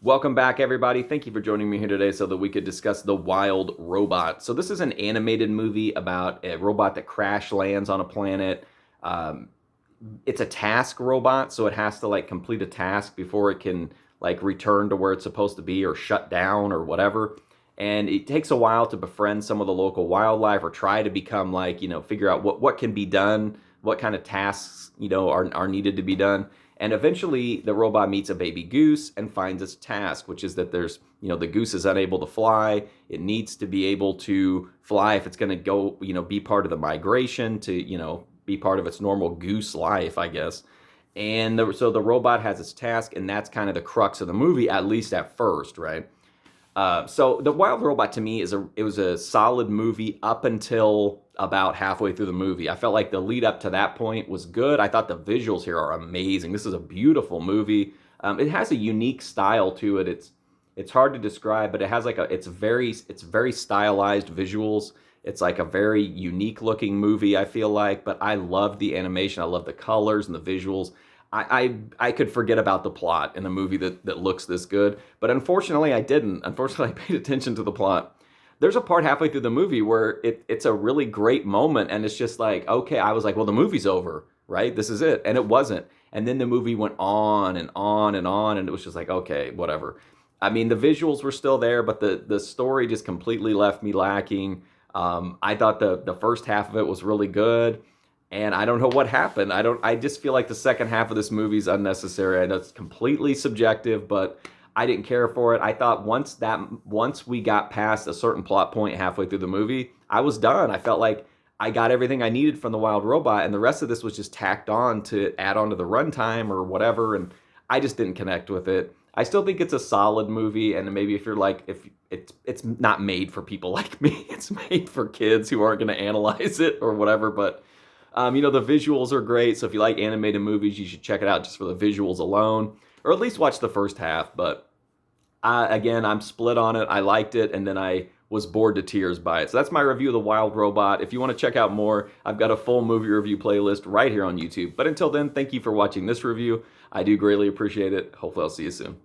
Welcome back, everybody. Thank you for joining me here today so that we could discuss The Wild Robot. So this is an animated movie about a robot that crash lands on a planet. Um, it's a task robot, so it has to like complete a task before it can like return to where it's supposed to be or shut down or whatever. And it takes a while to befriend some of the local wildlife or try to become like, figure out what can be done, what kind of tasks, are needed to be done. And eventually the robot meets a baby goose and finds its task, which is that the goose is unable to fly. It needs to be able to fly if it's going to go, be part of the migration to, be part of its normal goose life, I guess. And so the robot has its task, and that's kind of the crux of the movie, at least at first, right? So the Wild Robot to me it was a solid movie up until about halfway through the movie. I felt like the lead up to that point was good. I thought the visuals here are amazing. This is a beautiful movie. It has a unique style to it. It's hard to describe, but it has like it's very stylized visuals. It's like a very unique looking movie, I feel like, but I love the animation. I love the colors and the visuals. I could forget about the plot in a movie that looks this good, but unfortunately I didn't. Unfortunately, I paid attention to the plot. There's a part halfway through the movie where it's a really great moment, and it's just like, okay, I was like, well, the movie's over, right? This is it. And it wasn't. And then the movie went on and on and on, and it was just like, okay, whatever. I mean, the visuals were still there, but the story just completely left me lacking. I thought the first half of it was really good, and I don't know what happened. I just feel like the second half of this movie is unnecessary. I know it's completely subjective, but I didn't care for it. I thought once we got past a certain plot point halfway through the movie, I was done. I felt like I got everything I needed from the Wild Robot, and the rest of this was just tacked on to add on to the runtime or whatever, and I just didn't connect with it. I still think it's a solid movie, and maybe if you're like, if it's not made for people like me, it's made for kids who aren't going to analyze it or whatever, but the visuals are great, so if you like animated movies, you should check it out just for the visuals alone, or at least watch the first half. But again, I'm split on it. I liked it, and then I was bored to tears by it. So that's my review of The Wild Robot. If you want to check out more, I've got a full movie review playlist right here on YouTube. But until then, thank you for watching this review. I do greatly appreciate it. Hopefully I'll see you soon.